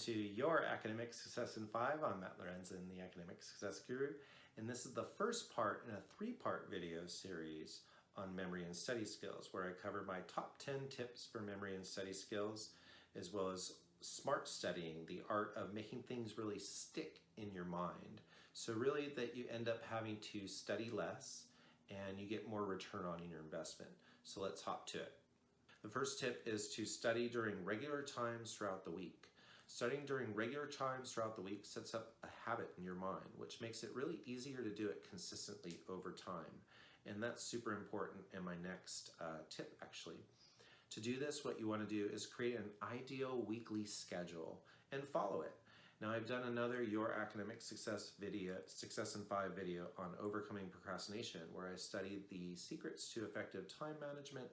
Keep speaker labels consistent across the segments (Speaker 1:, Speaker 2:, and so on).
Speaker 1: to Your Academic Success in 5. I'm Matt Lorenzen, the Academic Success Guru, and this is the first part in a three-part video series on memory and study skills, where I cover my top 10 tips for memory and study skills, as well as smart studying, the art of making things really stick in your mind. So really that you end up having to study less and you get more return on your investment. So let's hop to it. The first tip is to study during regular times throughout the week. Studying during regular times throughout the week sets up a habit in your mind, which makes it really easier to do it consistently over time. And that's super important in my next tip, actually. To do this, what you want to do is create an ideal weekly schedule and follow it. Now, I've done another Your Academic Success in 5 video on overcoming procrastination, where I studied the secrets to effective time management,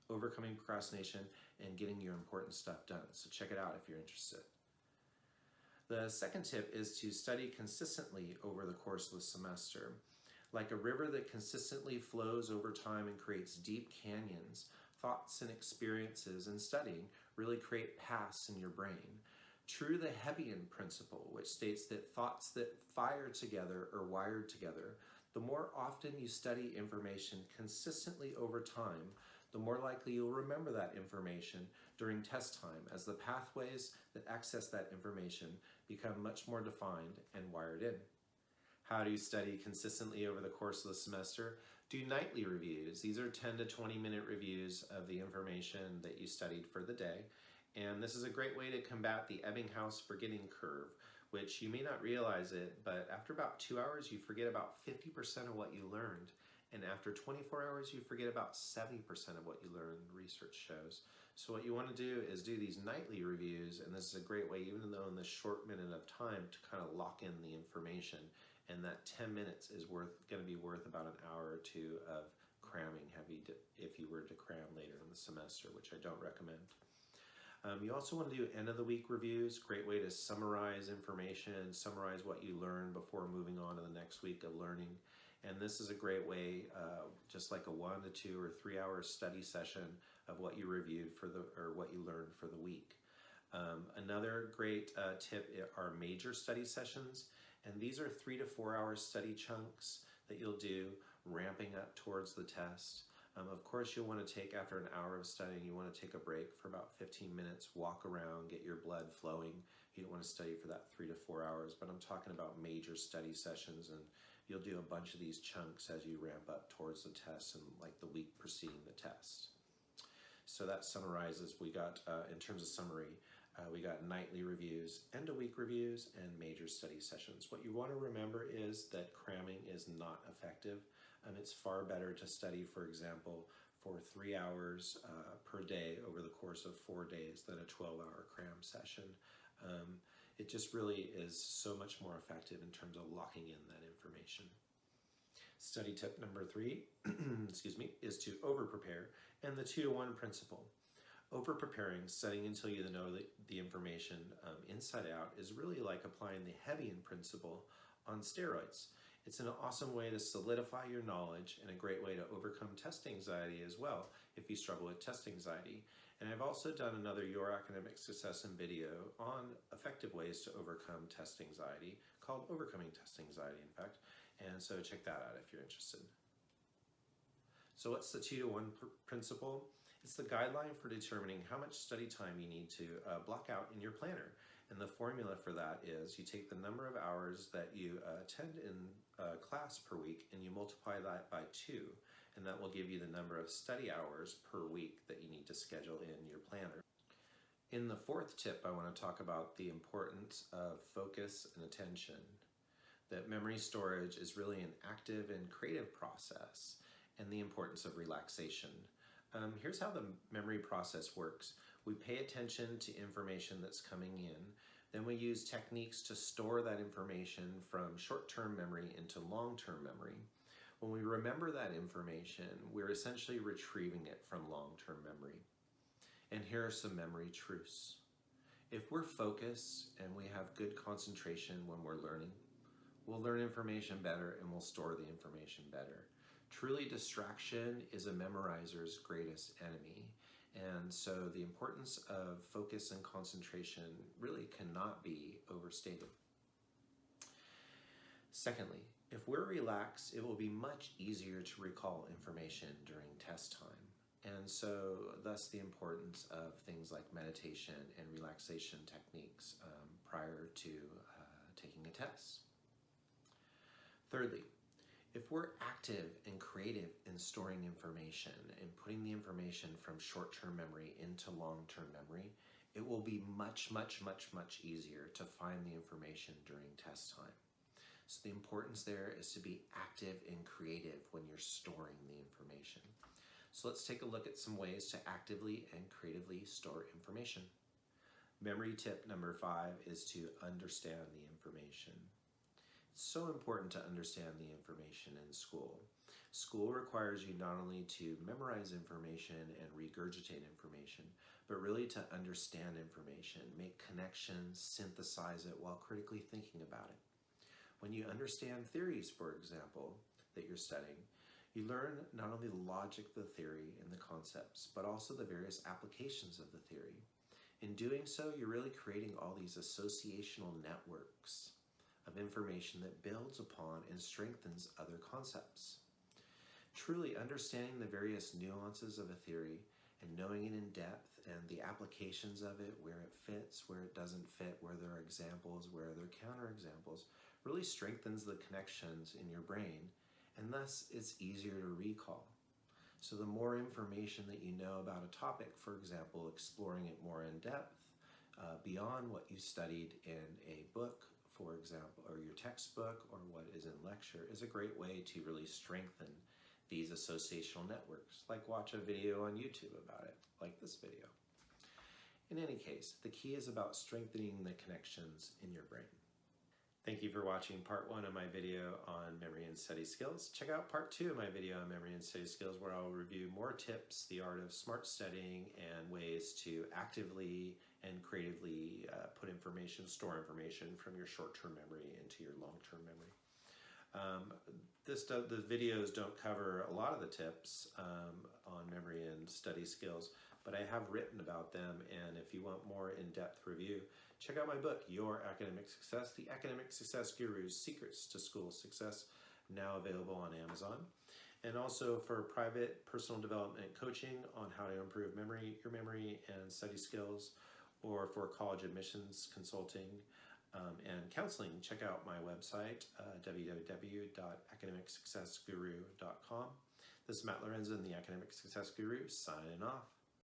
Speaker 1: overcoming procrastination, and getting your important stuff done. So check it out if you're interested. The second tip is to study consistently over the course of the semester. Like a river that consistently flows over time and creates deep canyons, thoughts and experiences in studying really create paths in your brain. True to the Hebbian principle, which states that thoughts that fire together are wired together, the more often you study information consistently over time, the more likely you'll remember that information during test time, as the pathways that access that information become much more defined and wired in. How do you study consistently over the course of the semester? Do nightly reviews. These are 10 to 20 minute reviews of the information that you studied for the day. And this is a great way to combat the Ebbinghaus forgetting curve, which you may not realize it, but after about 2 hours, you forget about 50% of what you learned. And after 24 hours, you forget about 70% of what you learned, research shows. So what you want to do is do these nightly reviews, and this is a great way, even though in this short minute of time, to kind of lock in the information. And that 10 minutes is going to be worth about an hour or two of cramming if you were to cram later in the semester, which I don't recommend. You also want to do end of the week reviews. Great way to summarize information, summarize what you learned before moving on to the next week of learning. And this is a great way, just like a 1 to 2 or 3 hour study session of what you reviewed or what you learned for the week. Another great tip are major study sessions. And these are 3 to 4 hour study chunks that you'll do, ramping up towards the test. Of course, you'll want to take, after an hour of studying, you want to take a break for about 15 minutes, walk around, get your blood flowing. You don't want to study for that 3 to 4 hours, but I'm talking about major study sessions, and you'll do a bunch of these chunks as you ramp up towards the test and like the week preceding the test. So that summarizes, we got, in terms of summary, we got nightly reviews, end of week reviews, and major study sessions. What you want to remember is that cramming is not effective. It's far better to study, for example, for 3 hours per day over the course of 4 days than a 12-hour cram session. It just really is so much more effective in terms of locking in that information. Study tip number 3, excuse me, is to over-prepare, and the 2-to-1 principle. Over-preparing, studying until you know the information inside out, is really like applying the Hebbian principle on steroids. It's an awesome way to solidify your knowledge and a great way to overcome test anxiety as well if you struggle with test anxiety. And I've also done another Your Academic Success in video on effective ways to overcome test anxiety, called Overcoming Test Anxiety, in fact. And so check that out if you're interested. So what's the 2-to-1 principle? It's the guideline for determining how much study time you need to block out in your planner. And the formula for that is you take the number of hours that you attend in class per week and you multiply that by 2. And that will give you the number of study hours per week that you need to schedule in your planner. In the 4th tip, I want to talk about the importance of focus and attention. That memory storage is really an active and creative process, and the importance of relaxation. Here's how the memory process works. We pay attention to information that's coming in, then we use techniques to store that information from short-term memory into long-term memory. When we remember that information, we're essentially retrieving it from long-term memory. And here are some memory truths. If we're focused and we have good concentration when we're learning, we'll learn information better and we'll store the information better. Truly, distraction is a memorizer's greatest enemy. And so the importance of focus and concentration really cannot be overstated. Secondly, if we're relaxed, it will be much easier to recall information during test time. And so thus the importance of things like meditation and relaxation techniques prior to taking a test. Thirdly, if we're active and creative in storing information and putting the information from short-term memory into long-term memory, it will be much easier to find the information during test time. So the importance there is to be active and creative when you're storing the information. So let's take a look at some ways to actively and creatively store information. Memory tip number 5 is to understand the information. It's so important to understand the information in school. School requires you not only to memorize information and regurgitate information, but really to understand information, make connections, synthesize it while critically thinking about it. When you understand theories, for example, that you're studying, you learn not only the logic of the theory and the concepts, but also the various applications of the theory. In doing so, you're really creating all these associational networks of information that builds upon and strengthens other concepts. Truly understanding the various nuances of a theory and knowing it in depth and the applications of it, where it fits, where it doesn't fit, where there are examples, where there are counterexamples, really strengthens the connections in your brain, and thus it's easier to recall. So the more information that you know about a topic, for example, exploring it more in depth, beyond what you studied in a book, for example, or your textbook, or what is in lecture, is a great way to really strengthen these associational networks, like watch a video on YouTube about it, like this video. In any case, the key is about strengthening the connections in your brain. Thank you for watching part 1 of my video on memory and study skills. Check out part 2 of my video on memory and study skills, where I'll review more tips, the art of smart studying, and ways to actively and creatively store information from your short-term memory into your long-term memory. The videos don't cover a lot of the tips on memory and study skills, but I have written about them, and if you want more in-depth review, check out my book, Your Academic Success, The Academic Success Guru's Secrets to School Success, now available on Amazon. And also for private personal development coaching on how to improve your memory and study skills, or for college admissions consulting and counseling, check out my website, www.academicsuccessguru.com. This is Matt Lorenzen, the Academic Success Guru, signing off.